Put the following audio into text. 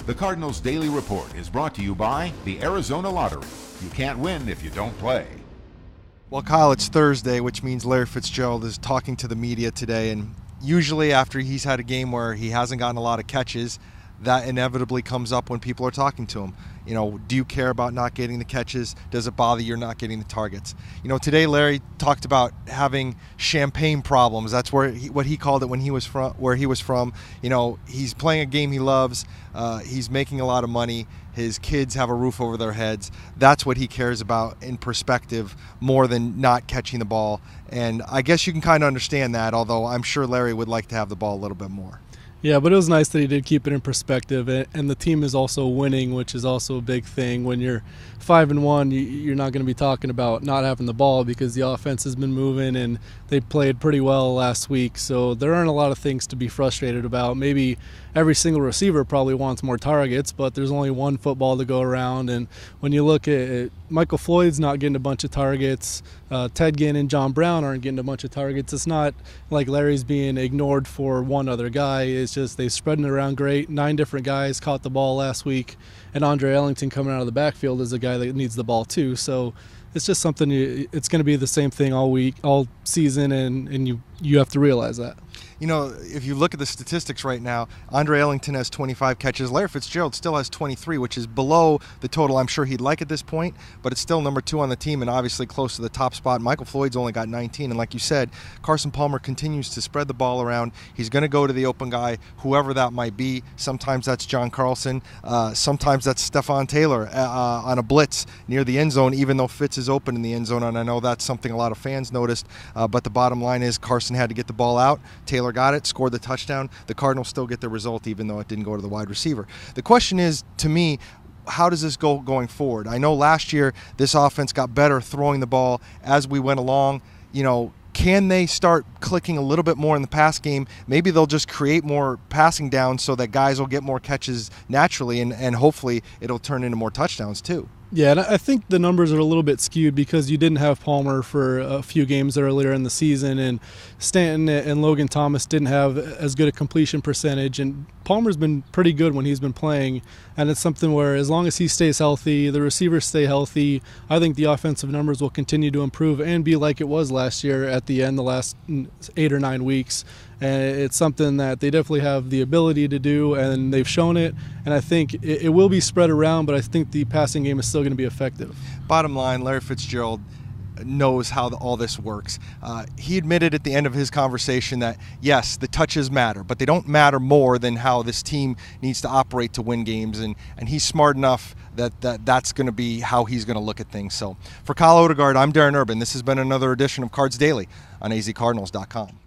The Cardinals Daily Report is brought to you by the Arizona Lottery. You can't win if you don't play. Well, Kyle, it's Thursday, which means Larry Fitzgerald is talking to the media today. And usually after he's had a game where he hasn't gotten a lot of catches, that inevitably comes up when people are talking to him. You know, do you care about not getting the catches? Does it bother you not getting the targets? You know, today Larry talked about having champagne problems. That's what he called it when he was from where he was from. You know, he's playing a game he loves. He's making a lot of money. His kids have a roof over their heads. That's what he cares about in perspective more than not catching the ball. And I guess you can kind of understand that, although I'm sure Larry would like to have the ball a little bit more. Yeah, but it was nice that he did keep it in perspective, and the team is also winning, which is also a big thing. When you're 5-1, you're not going to be talking about not having the ball because the offense has been moving and they played pretty well last week. So there aren't a lot of things to be frustrated about. Maybe every single receiver probably wants more targets, but there's only one football to go around. And when you look at it, Michael Floyd's not getting a bunch of targets. Ted Ginn and John Brown aren't getting a bunch of targets. It's not like Larry's being ignored for one other guy. It's just they're spreading it around great. 9 different guys caught the ball last week, and Andre Ellington coming out of the backfield is a guy that needs the ball too. So it's just something, it's going to be the same thing all week, all season, and you have to realize that. You know, if you look at the statistics right now, Andre Ellington has 25 catches. Larry Fitzgerald still has 23, which is below the total I'm sure he'd like at this point, but it's still number 2 on the team and obviously close to the top spot. Michael Floyd's only got 19, and like you said, Carson Palmer continues to spread the ball around. He's going to go to the open guy, whoever that might be. Sometimes that's John Carlson. Sometimes that's Stephon Taylor on a blitz near the end zone, even though Fitz is open in the end zone, and I know that's something a lot of fans noticed, but the bottom line is Carson had to get the ball out. Taylor got it, scored the touchdown. The Cardinals still get the result even though it didn't go to the wide receiver. The question is, to me, how does this go going forward? I know last year this offense got better throwing the ball as we went along. You know, can they start clicking a little bit more in the pass game? Maybe they'll just create more passing downs so that guys will get more catches naturally, and hopefully it'll turn into more touchdowns too. Yeah, and I think the numbers are a little bit skewed because you didn't have Palmer for a few games earlier in the season, and Stanton and Logan Thomas didn't have as good a completion percentage, and Palmer's been pretty good when he's been playing, and it's something where as long as he stays healthy, the receivers stay healthy, I think the offensive numbers will continue to improve and be like it was last year at the end, the last 8 or 9 weeks. And it's something that they definitely have the ability to do, and they've shown it. And I think it will be spread around, but I think the passing game is still going to be effective. Bottom line, Larry Fitzgerald knows how all this works. He admitted at the end of his conversation that, yes, the touches matter, but they don't matter more than how this team needs to operate to win games. And he's smart enough that's going to be how he's going to look at things. So for Kyle Odegard, I'm Darren Urban. This has been another edition of Cards Daily on azcardinals.com.